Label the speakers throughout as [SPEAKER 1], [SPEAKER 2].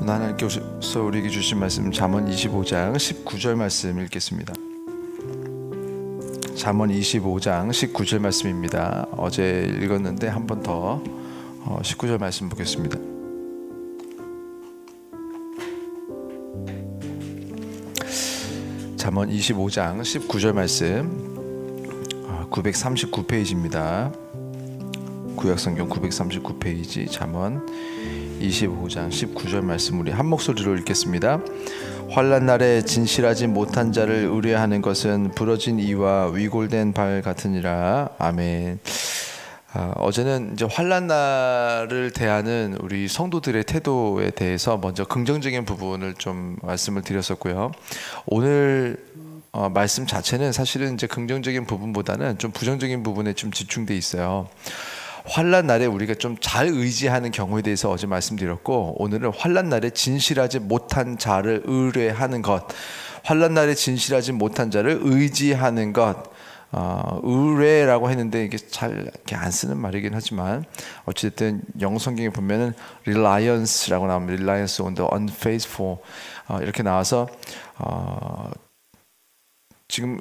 [SPEAKER 1] 오늘 하나님께서 우리에게 주신 말씀 잠언 25장 19절 말씀 읽겠습니다. 잠언 25장 19절 말씀입니다. 어제 읽었는데 한 번 더 19절 말씀 보겠습니다. 잠언 25장 19절 말씀 939페이지입니다. 구약성경 939페이지 잠언 25장 19절 말씀 우리 한 목소리로 읽겠습니다. 환난 날에 진실하지 못한 자를 의뢰하는 것은 부러진 이와 위골된 발 같으니라. 아멘. 어제는 이제 환난 날을 대하는 우리 성도들의 태도에 대해서 먼저 긍정적인 부분을 좀 말씀을 드렸었고요. 오늘 말씀 자체는 사실은 이제 긍정적인 부분보다는 좀 부정적인 부분에 좀 집중돼 있어요. 환난 날에 우리가 좀 잘 의지하는 경우에 대해서 어제 말씀드렸고, 오늘은 환난 날에 진실하지 못한 자를 의뢰하는 것, 환난 날에 진실하지 못한 자를 의지하는 것, 의뢰라고 했는데 이게 잘 이렇게 안 쓰는 말이긴 하지만 어쨌든 영어 성경에 보면은 reliance라고 나옵니다. reliance on the unfaithful 이렇게 나와서 지금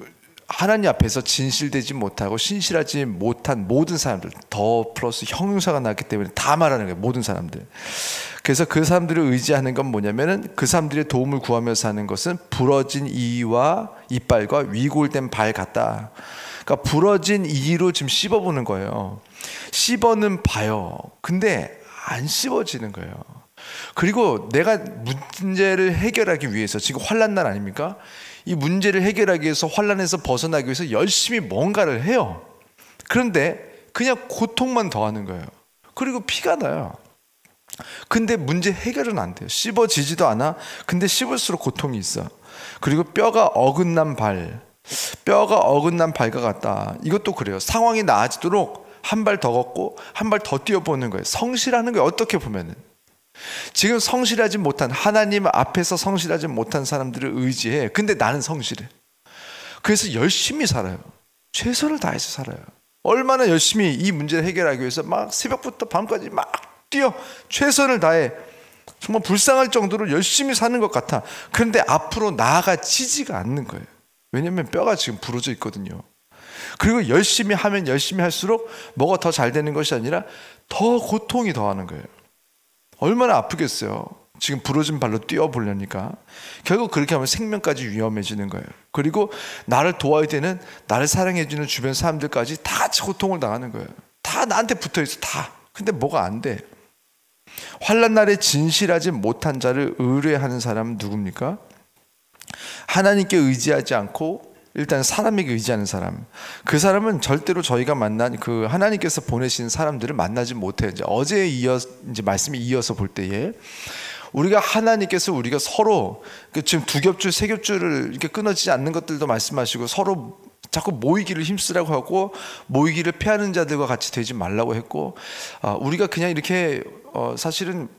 [SPEAKER 1] 하나님 앞에서 진실되지 못하고 신실하지 못한 모든 사람들, 더 플러스 형용사가 나왔기 때문에 다 말하는 거예요. 모든 사람들. 그래서 그 사람들을 의지하는 건 뭐냐면은 그 사람들의 도움을 구하며 사는 것은 부러진 이와 이빨과 위골된 발 같다. 그러니까 부러진 이로 지금 씹어보는 거예요. 씹어는 봐요. 근데 안 씹어지는 거예요. 그리고 내가 문제를 해결하기 위해서 지금 환난 날 아닙니까? 이 문제를 해결하기 위해서 환난에서 벗어나기 위해서 열심히 뭔가를 해요. 그런데 그냥 고통만 더하는 거예요. 그리고 피가 나요. 근데 문제 해결은 안 돼요. 씹어지지도 않아. 근데 씹을수록 고통이 있어. 그리고 뼈가 어긋난 발과 같다. 이것도 그래요. 상황이 나아지도록 한 발 더 걷고 한 발 더 뛰어보는 거예요. 성실하는 거예요. 어떻게 보면은. 지금 성실하지 못한, 하나님 앞에서 성실하지 못한 사람들을 의지해. 근데 나는 성실해. 그래서 열심히 살아요. 최선을 다해서 살아요. 얼마나 열심히 이 문제를 해결하기 위해서 막 새벽부터 밤까지 막 뛰어 최선을 다해. 정말 불쌍할 정도로 열심히 사는 것 같아. 그런데 앞으로 나아가지지가 않는 거예요. 왜냐하면 뼈가 지금 부러져 있거든요. 그리고 열심히 하면 열심히 할수록 뭐가 더 잘 되는 것이 아니라 더 고통이 더하는 거예요. 얼마나 아프겠어요. 지금 부러진 발로 뛰어보려니까. 결국 그렇게 하면 생명까지 위험해지는 거예요. 그리고 나를 도와야 되는, 나를 사랑해주는 주변 사람들까지 다 같이 고통을 당하는 거예요. 다 나한테 붙어있어. 다. 근데 뭐가 안 돼. 환난 날에 진실하지 못한 자를 의뢰하는 사람은 누굽니까? 하나님께 의지하지 않고 일단 사람에게 의지하는 사람. 그 사람은 절대로 저희가 만난 그 하나님께서 보내신 사람들을 만나지 못해요. 이제 어제에 이제 말씀이 이어서 볼 때에 우리가 하나님께서 우리가 서로 지금 두 겹줄 세 겹줄을 이렇게 끊어지지 않는 것들도 말씀하시고 서로 자꾸 모이기를 힘쓰라고 하고 모이기를 피하는 자들과 같이 되지 말라고 했고, 우리가 그냥 이렇게 사실은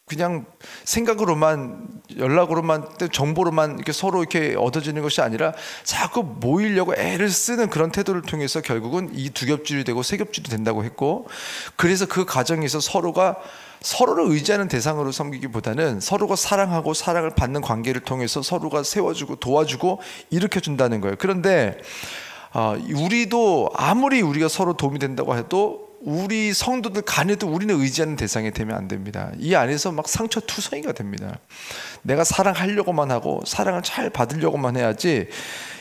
[SPEAKER 1] 그냥 생각으로만, 연락으로만, 정보로만 이렇게 서로 이렇게 얻어지는 것이 아니라 자꾸 모이려고 애를 쓰는 그런 태도를 통해서 결국은 이 두 겹줄이 되고 세 겹줄이 된다고 했고, 그래서 그 과정에서 서로가 서로를 의지하는 대상으로 섬기기보다는 서로가 사랑하고 사랑을 받는 관계를 통해서 서로가 세워주고 도와주고 일으켜준다는 거예요. 그런데 우리도 아무리 우리가 서로 도움이 된다고 해도 우리 성도들 간에도 우리는 의지하는 대상이 되면 안 됩니다. 이 안에서 막 상처투성이가 됩니다. 내가 사랑하려고만 하고 사랑을 잘 받으려고만 해야지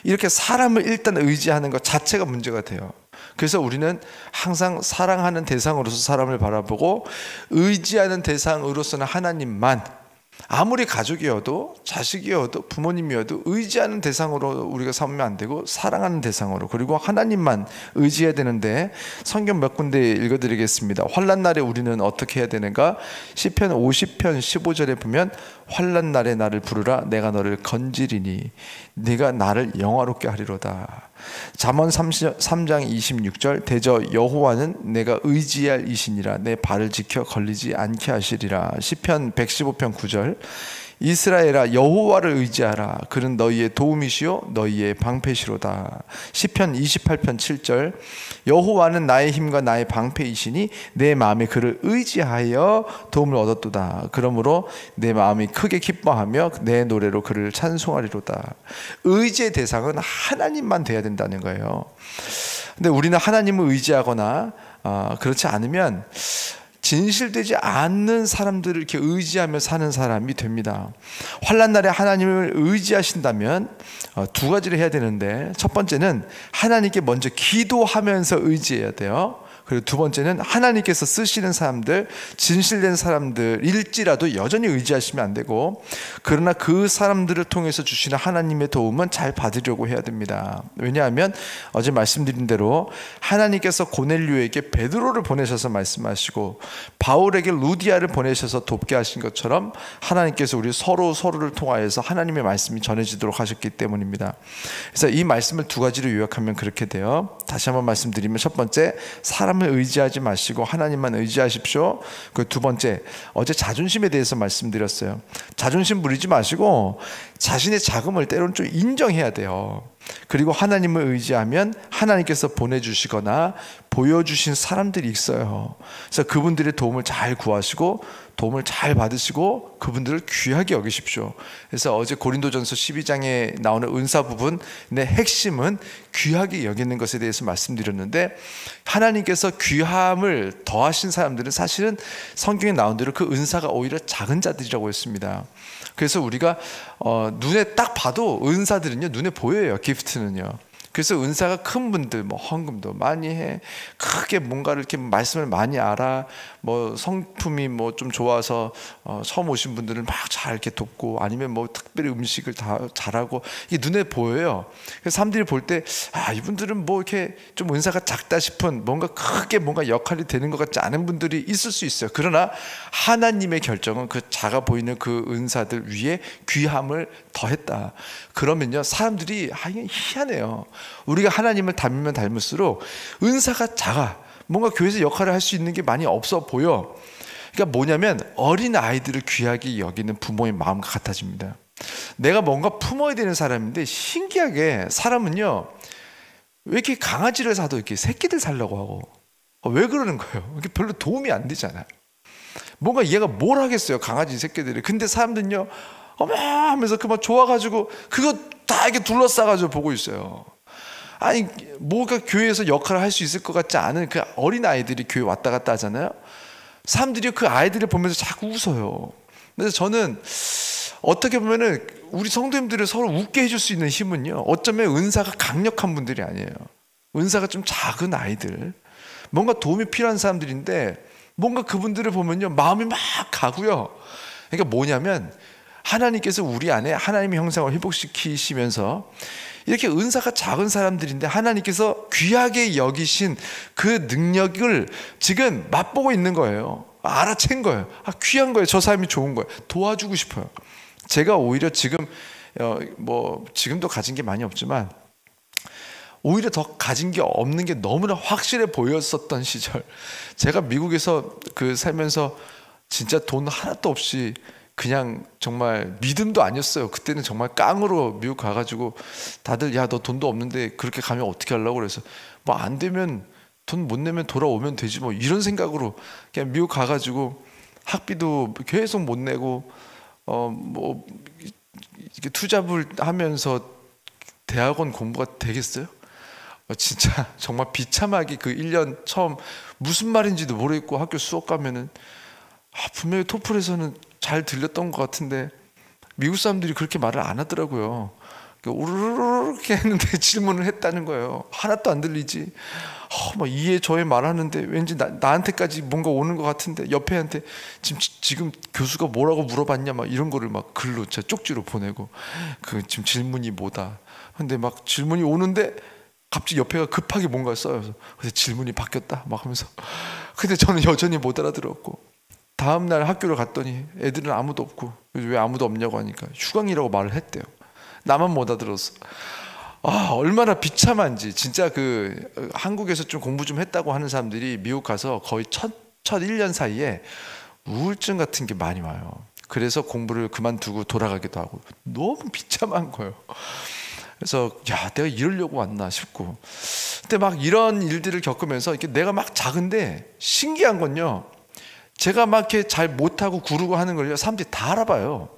[SPEAKER 1] 이렇게 사람을 일단 의지하는 것 자체가 문제가 돼요. 그래서 우리는 항상 사랑하는 대상으로서 사람을 바라보고 의지하는 대상으로서는 하나님만, 아무리 가족이어도 자식이어도 부모님이어도 의지하는 대상으로 우리가 삼으면 안 되고 사랑하는 대상으로, 그리고 하나님만 의지해야 되는데, 성경 몇 군데 읽어드리겠습니다. 환난 날에 우리는 어떻게 해야 되는가? 시편 50편 15절에 보면 환난 날에 나를 부르라 내가 너를 건지리니 네가 나를 영화롭게 하리로다. 잠언 3장 26절 대저 여호와는 내가 의지할 이시니라 내 발을 지켜 걸리지 않게 하시리라. 시편 115편 9절 이스라엘아 여호와를 의지하라. 그는 너희의 도움이시요 너희의 방패시로다. 시편 28편 7절 여호와는 나의 힘과 나의 방패이시니 내 마음에 그를 의지하여 도움을 얻었도다. 그러므로 내 마음이 크게 기뻐하며 내 노래로 그를 찬송하리로다. 의지의 대상은 하나님만 돼야 된다는 거예요. 근데 우리는 하나님을 의지하거나 그렇지 않으면 진실되지 않는 사람들을 이렇게 의지하며 사는 사람이 됩니다. 환난 날에 하나님을 의지하신다면 두 가지를 해야 되는데, 첫 번째는 하나님께 먼저 기도하면서 의지해야 돼요. 그리고 두 번째는 하나님께서 쓰시는 사람들, 진실된 사람들일지라도 여전히 의지하시면 안 되고, 그러나 그 사람들을 통해서 주시는 하나님의 도움은 잘 받으려고 해야 됩니다. 왜냐하면 어제 말씀드린 대로 하나님께서 고넬료에게 베드로를 보내셔서 말씀하시고 바울에게 루디아를 보내셔서 돕게 하신 것처럼 하나님께서 우리 서로를 통하여서 하나님의 말씀이 전해지도록 하셨기 때문입니다. 그래서 이 말씀을 두 가지로 요약하면 그렇게 돼요. 다시 한번 말씀드리면, 첫 번째, 사람을 의지하지 마시고 하나님만 의지하십시오. 그 두 번째, 어제 자존심에 대해서 말씀드렸어요. 자존심 부리지 마시고 자신의 자금을 때로는 좀 인정해야 돼요. 그리고 하나님을 의지하면 하나님께서 보내주시거나 보여주신 사람들이 있어요. 그래서 그분들의 도움을 잘 구하시고 도움을 잘 받으시고 그분들을 귀하게 여기십시오. 그래서 어제 고린도전서 12장에 나오는 은사 부분의 핵심은 귀하게 여기는 것에 대해서 말씀드렸는데, 하나님께서 귀함을 더하신 사람들은 사실은 성경에 나온 대로 그 은사가 오히려 작은 자들이라고 했습니다. 그래서 우리가 눈에 딱 봐도 은사들은요, 눈에 보여요. 기프트는요. 그래서 은사가 큰 분들, 뭐 헌금도 많이 해, 크게 뭔가를 이렇게 말씀을 많이 알아, 뭐 성품이 뭐 좀 좋아서 처음 오신 분들은 막 잘 이렇게 돕고, 아니면 뭐 특별히 음식을 다 잘하고, 이게 눈에 보여요. 그래서 사람들이 볼 때 이분들은 뭐 이렇게 좀 은사가 작다 싶은, 뭔가 크게 뭔가 역할이 되는 것 같지 않은 분들이 있을 수 있어요. 그러나 하나님의 결정은 그 작아 보이는 그 은사들 위에 귀함을 더했다. 그러면요, 사람들이 이게 희한해요. 우리가 하나님을 닮으면 닮을수록 은사가 작아, 뭔가 교회에서 역할을 할 수 있는 게 많이 없어 보여. 그러니까 뭐냐면, 어린 아이들을 귀하게 여기는 부모의 마음과 같아집니다. 내가 뭔가 품어야 되는 사람인데, 신기하게 사람은요, 왜 이렇게 강아지를 사도 이렇게 새끼들 살려고 하고, 왜 그러는 거예요? 이게 별로 도움이 안 되잖아요. 뭔가 얘가 뭘 하겠어요, 강아지 새끼들이. 근데 사람들은요, 어머 하면서 그만 좋아가지고 그거 다 이렇게 둘러싸가지고 보고 있어요. 아니, 뭐가 교회에서 역할을 할 수 있을 것 같지 않은 그 어린 아이들이 교회 왔다 갔다 하잖아요. 사람들이 그 아이들을 보면서 자꾸 웃어요. 그래서 저는 어떻게 보면은 우리 성도님들을 서로 웃게 해줄 수 있는 힘은요, 어쩌면 은사가 강력한 분들이 아니에요. 은사가 좀 작은 아이들, 뭔가 도움이 필요한 사람들인데, 뭔가 그분들을 보면요, 마음이 막 가고요. 그러니까 뭐냐면, 하나님께서 우리 안에 하나님의 형상을 회복시키시면서 이렇게 은사가 작은 사람들인데 하나님께서 귀하게 여기신 그 능력을 지금 맛보고 있는 거예요. 알아챈 거예요. 귀한 거예요. 저 사람이 좋은 거예요. 도와주고 싶어요. 제가 오히려 지금 지금도 가진 게 많이 없지만 오히려 더 가진 게 없는 게 너무나 확실해 보였었던 시절, 제가 미국에서 살면서 진짜 돈 하나도 없이 그냥 정말 믿음도 아니었어요. 그때는 정말 깡으로 미국 가가지고 다들 야, 너 돈도 없는데 그렇게 가면 어떻게 하려고 그래서 뭐 안 되면 돈 못 내면 돌아오면 되지 뭐 이런 생각으로 그냥 미국 가가지고 학비도 계속 못 내고 뭐 이렇게 투잡을 하면서 대학원 공부가 되겠어요? 진짜 정말 비참하게 그 1년 처음 무슨 말인지도 모르겠고 학교 수업 가면은 분명히 토플에서는 잘 들렸던 것 같은데 미국 사람들이 그렇게 말을 안 하더라고요. 우르르르 이렇게 했는데 질문을 했다는 거예요. 하나도 안 들리지. 막 이에 저에 말하는데 왠지 나한테까지 뭔가 오는 것 같은데, 옆에한테 지금 교수가 뭐라고 물어봤냐 막 이런 거를 막 글로 제 쪽지로 보내고, 그 지금 질문이 뭐다. 근데 막 질문이 오는데 갑자기 옆에가 급하게 뭔가 써요. 그래서 질문이 바뀌었다 막 하면서, 근데 저는 여전히 못 알아들었고, 다음날 학교를 갔더니 애들은 아무도 없고, 왜 아무도 없냐고 하니까 휴강이라고 말을 했대요. 나만 못 알아들었어. 얼마나 비참한지. 진짜 한국에서 좀 공부 좀 했다고 하는 사람들이 미국 가서 거의 첫 1년 사이에 우울증 같은 게 많이 와요. 그래서 공부를 그만두고 돌아가기도 하고 너무 비참한 거예요. 그래서 야, 내가 이러려고 왔나 싶고, 근데 막 이런 일들을 겪으면서 이렇게 내가 막 작은데 신기한 건요, 제가 막 이렇게 잘 못하고 구르고 하는 걸요, 사람들이 다 알아봐요.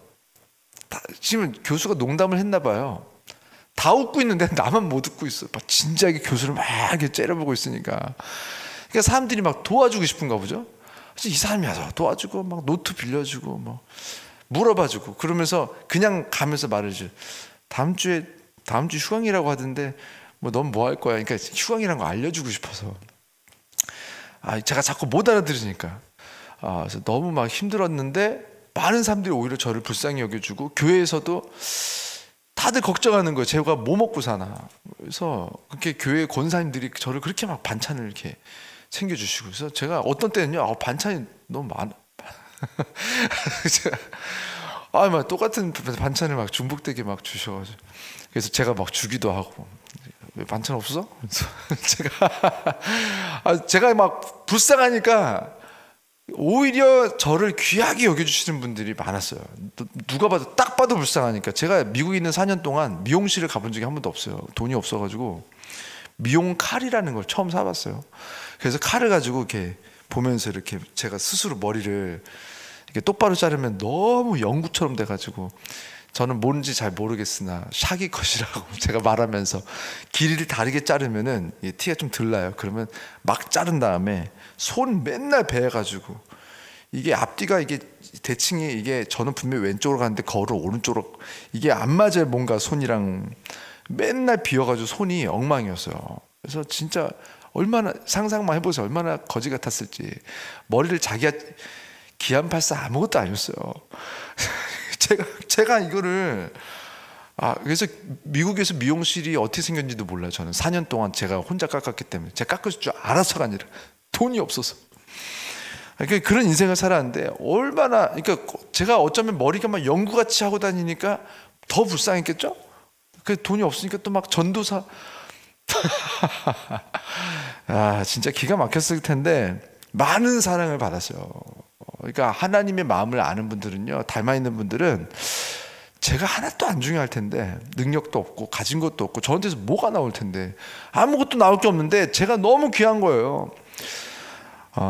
[SPEAKER 1] 지금 교수가 농담을 했나 봐요. 다 웃고 있는데 나만 못 웃고 있어. 막 진지하게 교수를 막 이렇게 째려보고 있으니까. 그러니까 사람들이 막 도와주고 싶은가 보죠. 그래서 이 사람이 와서 도와주고 막 노트 빌려주고 뭐 물어봐주고 그러면서 그냥 가면서 말해줘. 다음 주 휴강이라고 하던데 뭐 넌 뭐 할 거야? 그러니까 휴강이라는 거 알려주고 싶어서. 제가 자꾸 못 알아들으니까. 그래서 너무 막 힘들었는데 많은 사람들이 오히려 저를 불쌍히 여겨주고, 교회에서도 다들 걱정하는 거예요. 제가 뭐 먹고 사나. 그래서 그렇게 교회 권사님들이 저를 그렇게 막 반찬을 이렇게 챙겨주시고, 그래서 제가 어떤 때는요, 반찬이 너무 많아. 막 똑같은 반찬을 막 중복되게 막 주셔가지고, 그래서 제가 막 주기도 하고. 왜 반찬 없어? 제가 막 불쌍하니까 오히려 저를 귀하게 여겨주시는 분들이 많았어요. 누가 봐도 딱 봐도 불쌍하니까. 제가 미국에 있는 4년 동안 미용실을 가본 적이 한 번도 없어요. 돈이 없어가지고 미용 칼이라는 걸 처음 사봤어요. 그래서 칼을 가지고 이렇게 보면서 이렇게 제가 스스로 머리를 이렇게 똑바로 자르면 너무 연구처럼 돼가지고, 저는 뭔지 잘 모르겠으나 샤기 컷이라고 제가 말하면서 길이를 다르게 자르면은 티가 좀 덜 나요. 그러면 막 자른 다음에 손 맨날 베어가지고, 이게 앞뒤가 이게 대칭이, 이게 저는 분명히 왼쪽으로 가는데 거울을 오른쪽으로, 이게 안 맞아요. 뭔가 손이랑 맨날 비어가지고 손이 엉망이었어요. 그래서 진짜 얼마나, 상상만 해보세요. 얼마나 거지 같았을지. 머리를 자기가 기안팔사 아무것도 아니었어요. 제가 이거를 그래서 미국에서 미용실이 어떻게 생겼는지도 몰라요. 저는 4년 동안 제가 혼자 깎았기 때문에. 제가 깎을 줄 알아서가 아니라 돈이 없어서. 그러니까 그런 인생을 살았는데, 얼마나, 그러니까 제가 어쩌면 머리가 막 연구같이 하고 다니니까 더 불쌍했겠죠? 그 돈이 없으니까 또 막 전도사. 진짜 기가 막혔을 텐데 많은 사랑을 받았어요. 그러니까 하나님의 마음을 아는 분들은요, 닮아 있는 분들은 제가 하나도 안 중요할 텐데, 능력도 없고 가진 것도 없고 저한테서 뭐가 나올 텐데, 아무것도 나올 게 없는데 제가 너무 귀한 거예요.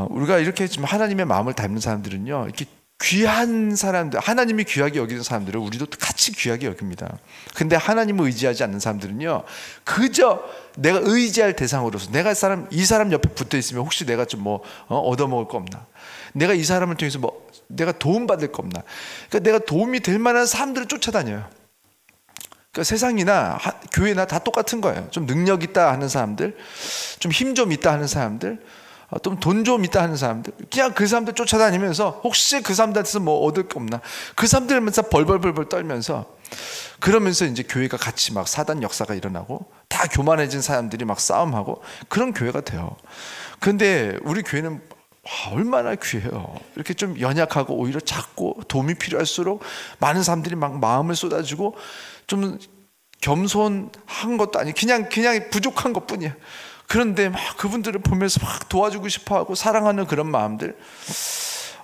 [SPEAKER 1] 우리가 이렇게 지금 하나님의 마음을 닮는 사람들은요, 이렇게 귀한 사람들, 하나님이 귀하게 여기는 사람들을 우리도 같이 귀하게 여깁니다. 근데 하나님을 의지하지 않는 사람들은요, 그저 내가 의지할 대상으로서 이 사람 옆에 붙어 있으면 혹시 내가 좀 뭐 얻어먹을 거 없나, 내가 이 사람을 통해서 뭐 내가 도움받을 거 없나, 그러니까 내가 도움이 될 만한 사람들을 쫓아다녀요. 그러니까 세상이나 교회나 다 똑같은 거예요. 좀 능력 있다 하는 사람들, 좀 힘 좀 있다 하는 사람들, 좀 돈 좀 있다 하는 사람들, 그냥 그 사람들 쫓아다니면서 혹시 그 사람들한테서 뭐 얻을 거 없나, 그 사람들면서 벌벌벌벌 떨면서, 그러면서 이제 교회가 같이 막 사단 역사가 일어나고 다 교만해진 사람들이 막 싸움하고 그런 교회가 돼요. 근데 우리 교회는 얼마나 귀해요. 이렇게 좀 연약하고 오히려 작고 도움이 필요할수록 많은 사람들이 막 마음을 쏟아주고, 좀 겸손한 것도 아니 그냥 부족한 것뿐이야. 그런데 막 그분들을 보면서 막 도와주고 싶어하고 사랑하는 그런 마음들,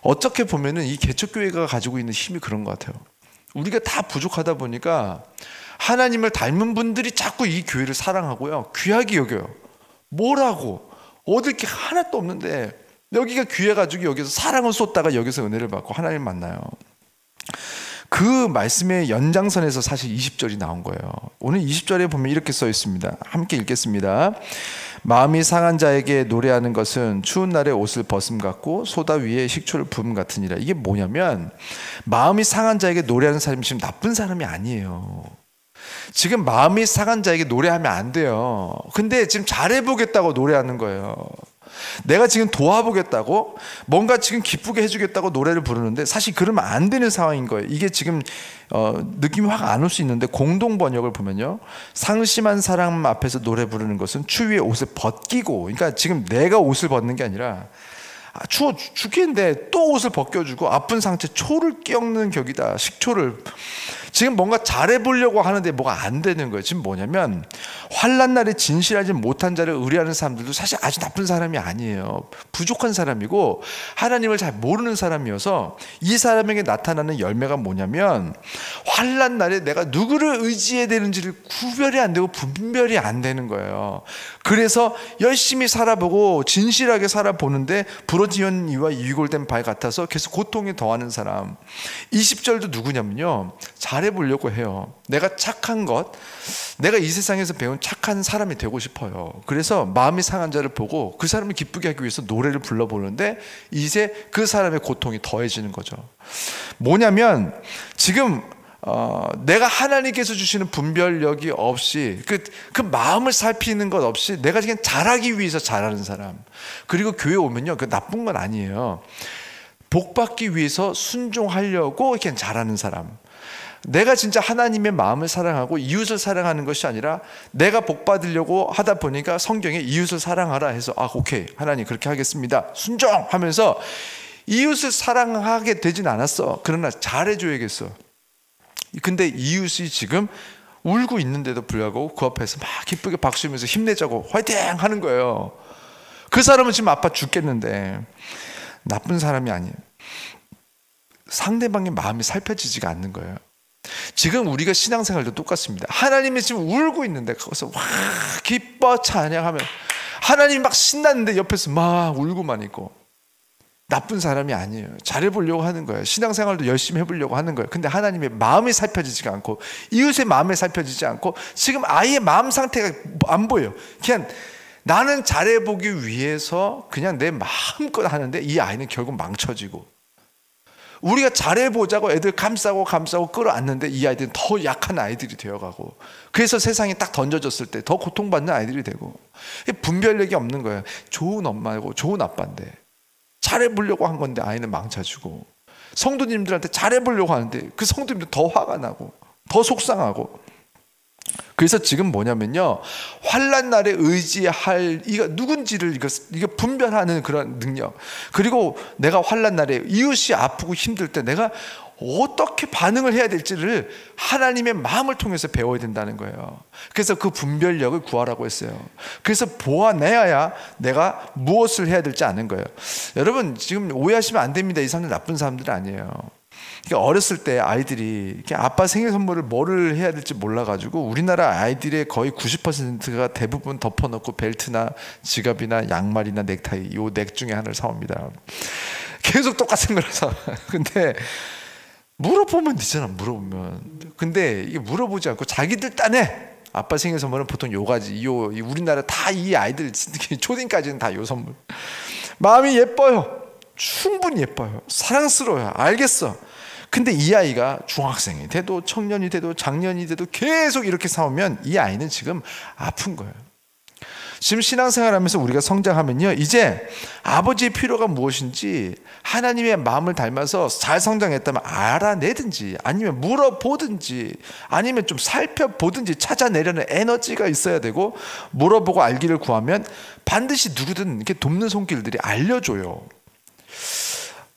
[SPEAKER 1] 어떻게 보면은 이 개척교회가 가지고 있는 힘이 그런 것 같아요. 우리가 다 부족하다 보니까 하나님을 닮은 분들이 자꾸 이 교회를 사랑하고요, 귀하게 여겨요. 뭐라고 얻을 게 하나도 없는데 여기가 귀해가지고 여기서 사랑을 쏟다가 여기서 은혜를 받고 하나님 만나요. 그 말씀의 연장선에서 사실 20절이 나온 거예요. 오늘 20절에 보면 이렇게 써 있습니다. 함께 읽겠습니다. 마음이 상한 자에게 노래하는 것은 추운 날에 옷을 벗음 같고 소다 위에 식초를 부음 같으니라. 이게 뭐냐면, 마음이 상한 자에게 노래하는 사람이 지금 나쁜 사람이 아니에요. 지금 마음이 상한 자에게 노래하면 안 돼요. 근데 지금 잘해보겠다고 노래하는 거예요. 내가 지금 도와보겠다고, 뭔가 지금 기쁘게 해주겠다고 노래를 부르는데 사실 그러면 안 되는 상황인 거예요. 이게 지금 느낌이 확 안 올 수 있는데, 공동 번역을 보면요, 상심한 사람 앞에서 노래 부르는 것은 추위에 옷을 벗기고, 그러니까 지금 내가 옷을 벗는 게 아니라 추워 죽겠는데 또 옷을 벗겨주고 아픈 상처에 초를 끼얹는 격이다. 식초를. 지금 뭔가 잘해보려고 하는데 뭐가 안 되는 거예요. 지금 뭐냐면, 환난 날에 진실하지 못한 자를 의뢰하는 사람들도 사실 아주 나쁜 사람이 아니에요. 부족한 사람이고 하나님을 잘 모르는 사람이어서 이 사람에게 나타나는 열매가 뭐냐면 환난 날에 내가 누구를 의지해야 되는지를 구별이 안 되고 분별이 안 되는 거예요. 그래서 열심히 살아보고 진실하게 살아보는데 부러지는 이와 이골된 발 같아서 계속 고통이 더하는 사람. 20절도 누구냐면요, 잘해보려고 해요. 내가 착한 것, 내가 이 세상에서 배운 착한 사람이 되고 싶어요. 그래서 마음이 상한 자를 보고 그 사람을 기쁘게 하기 위해서 노래를 불러보는데 이제 그 사람의 고통이 더해지는 거죠. 뭐냐면 지금 내가 하나님께서 주시는 분별력이 없이 그 마음을 살피는 것 없이 내가 그냥 잘하기 위해서 잘하는 사람. 그리고 교회 오면요, 그 나쁜 건 아니에요. 복 받기 위해서 순종하려고 이렇게 잘하는 사람. 내가 진짜 하나님의 마음을 사랑하고 이웃을 사랑하는 것이 아니라 내가 복 받으려고 하다 보니까 성경에 이웃을 사랑하라 해서 오케이, 하나님 그렇게 하겠습니다, 순종하면서 이웃을 사랑하게 되진 않았어. 그러나 잘해줘야겠어. 근데 이웃이 지금 울고 있는데도 불구하고 그 앞에서 막 기쁘게 박수면서 힘내자고 화이팅 하는 거예요. 그 사람은 지금 아파 죽겠는데 나쁜 사람이 아니에요. 상대방의 마음이 살펴지지가 않는 거예요. 지금 우리가 신앙생활도 똑같습니다. 하나님이 지금 울고 있는데 거기서 와 기뻐 찬양하면 하나님이 막 신났는데 옆에서 막 울고만 있고, 나쁜 사람이 아니에요. 잘해보려고 하는 거예요. 신앙생활도 열심히 해보려고 하는 거예요. 근데 하나님의 마음이 살펴지지가 않고 이웃의 마음이 살펴지지 않고 지금 아이의 마음 상태가 안 보여요. 그냥 나는 잘해보기 위해서 그냥 내 마음껏 하는데 이 아이는 결국 망쳐지고, 우리가 잘해보자고 애들 감싸고 끌어안는데 이 아이들은 더 약한 아이들이 되어가고, 그래서 세상에 딱 던져졌을 때 더 고통받는 아이들이 되고, 분별력이 없는 거예요. 좋은 엄마고 좋은 아빠인데 잘해보려고 한 건데 아이는 망쳐지고, 성도님들한테 잘해보려고 하는데 그 성도님들 더 화가 나고 더 속상하고. 그래서 지금 뭐냐면요, 환난 날에 의지할 이가 누군지를 이거 분별하는 그런 능력, 그리고 내가 환난 날에 이웃이 아프고 힘들 때 내가 어떻게 반응을 해야 될지를 하나님의 마음을 통해서 배워야 된다는 거예요. 그래서 그 분별력을 구하라고 했어요. 그래서 보아내야 내가 무엇을 해야 될지 아는 거예요. 여러분 지금 오해하시면 안 됩니다. 이 사람들 나쁜 사람들 아니에요. 어렸을 때 아이들이 아빠 생일 선물을 뭐를 해야 될지 몰라가지고 우리나라 아이들의 거의 90%가 대부분 덮어놓고 벨트나 지갑이나 양말이나 넥타이 요 넥 중에 하나를 사옵니다. 계속 똑같은 걸 사. 근데 물어보면 되잖아. 물어보면. 근데 이게 물어보지 않고 자기들 따내. 아빠 생일 선물은 보통 요 가지. 우리나라 다 이 아이들 초딩까지는 다 요 선물. 마음이 예뻐요. 충분히 예뻐요. 사랑스러워요. 알겠어. 근데 이 아이가 중학생이 돼도 청년이 돼도 장년이 돼도 계속 이렇게 싸우면 이 아이는 지금 아픈 거예요. 지금 신앙생활하면서 우리가 성장하면요, 이제 아버지의 필요가 무엇인지 하나님의 마음을 닮아서 잘 성장했다면 알아내든지 아니면 물어보든지 아니면 좀 살펴보든지 찾아내려는 에너지가 있어야 되고, 물어보고 알기를 구하면 반드시 누구든 이렇게 돕는 손길들이 알려줘요.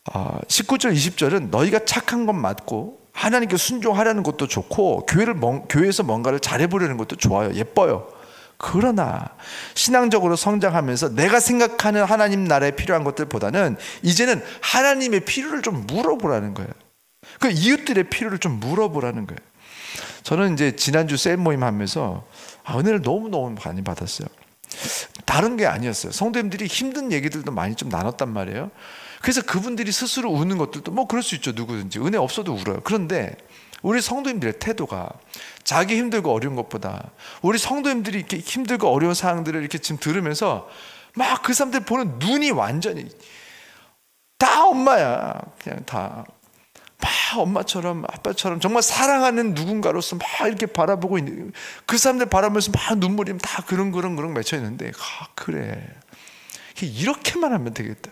[SPEAKER 1] 19절 20절은 너희가 착한 건 맞고 하나님께 순종하려는 것도 좋고 교회에서 뭔가를 잘해보려는 것도 좋아요. 예뻐요. 그러나 신앙적으로 성장하면서 내가 생각하는 하나님 나라에 필요한 것들보다는 이제는 하나님의 필요를 좀 물어보라는 거예요. 그 이웃들의 필요를 좀 물어보라는 거예요. 저는 이제 지난주 셀 모임 하면서 은혜를 너무너무 많이 받았어요. 다른 게 아니었어요. 성도님들이 힘든 얘기들도 많이 좀 나눴단 말이에요. 그래서 그분들이 스스로 우는 것들도 뭐 그럴 수 있죠. 누구든지 은혜 없어도 울어요. 그런데 우리 성도님들의 태도가 자기 힘들고 어려운 것보다 우리 성도님들이 이렇게 힘들고 어려운 상황들을 이렇게 지금 들으면서 막 그 사람들 보는 눈이 완전히 다 엄마야. 그냥 다 막 엄마처럼 아빠처럼 정말 사랑하는 누군가로서 막 이렇게 바라보고 있는 그 사람들 바라보면서 막 눈물이 다 그릉그릉 맺혀 있는데, 그래 이렇게만 하면 되겠다.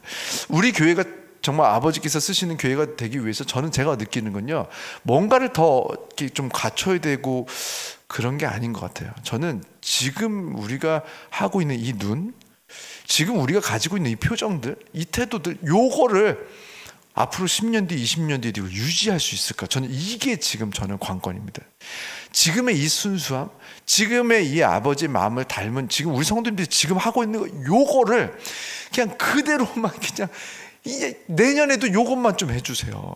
[SPEAKER 1] 우리 교회가 정말 아버지께서 쓰시는 교회가 되기 위해서 제가 느끼는 건요, 뭔가를 더 이렇게 좀 갖춰야 되고 그런 게 아닌 것 같아요. 저는 지금 우리가 하고 있는 이 눈, 지금 우리가 가지고 있는 이 표정들, 이 태도들, 요거를 앞으로 10년 뒤, 20년 뒤에도 유지할 수 있을까? 저는 이게 지금 저는 관건입니다. 지금의 이 순수함, 지금의 이 아버지의 마음을 닮은 지금 우리 성도님들이 지금 하고 있는 거, 요거를 그냥 그대로만 그냥 이제 내년에도 요것만 좀 해주세요.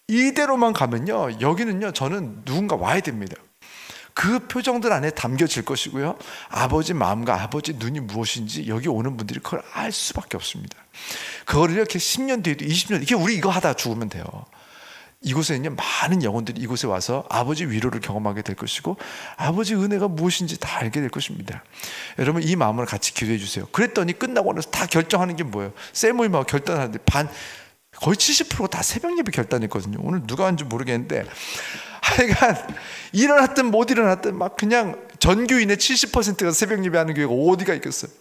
[SPEAKER 1] 이대로만 가면요, 여기는요, 저는 누군가 와야 됩니다. 그 표정들 안에 담겨질 것이고요, 아버지 마음과 아버지 눈이 무엇인지 여기 오는 분들이 그걸 알 수밖에 없습니다. 그거를 이렇게 10년 뒤에도 20년, 이렇게 우리 이거 하다 죽으면 돼요. 이곳에는요, 많은 영혼들이 이곳에 와서 아버지 위로를 경험하게 될 것이고 아버지 은혜가 무엇인지 다 알게 될 것입니다. 여러분, 이 마음을 같이 기도해 주세요. 그랬더니 끝나고 나서 다 결정하는 게 뭐예요? 셀모임하고 결단하는데 거의 70%가 다 새벽 예배 결단했거든요. 오늘 누가 왔는지 모르겠는데 하여간 일어났든 못 일어났든 막 그냥 전교인의 70%가 새벽 예배 하는 교회가 어디가 있겠어요.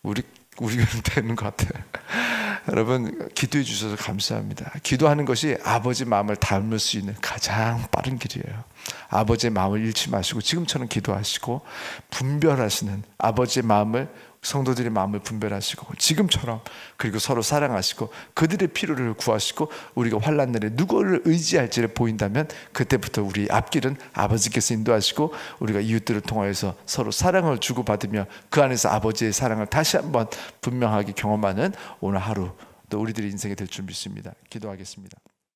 [SPEAKER 1] 우리 교회는 되는 것 같아요. 여러분, 기도해 주셔서 감사합니다. 기도하는 것이 아버지 마음을 닮을 수 있는 가장 빠른 길이에요. 아버지의 마음을 잃지 마시고 지금처럼 기도하시고 분별하시는 아버지의 마음을, 성도들의 마음을 분별하시고 지금처럼, 그리고 서로 사랑하시고 그들의 필요를 구하시고 우리가 환난 날에 누구를 의지할지를 보인다면 그때부터 우리 앞길은 아버지께서 인도하시고 우리가 이웃들을 통하여서 서로 사랑을 주고받으며 그 안에서 아버지의 사랑을 다시 한번 분명하게 경험하는 오늘 하루 또 우리들의 인생이 될 줄 믿습니다. 기도하겠습니다.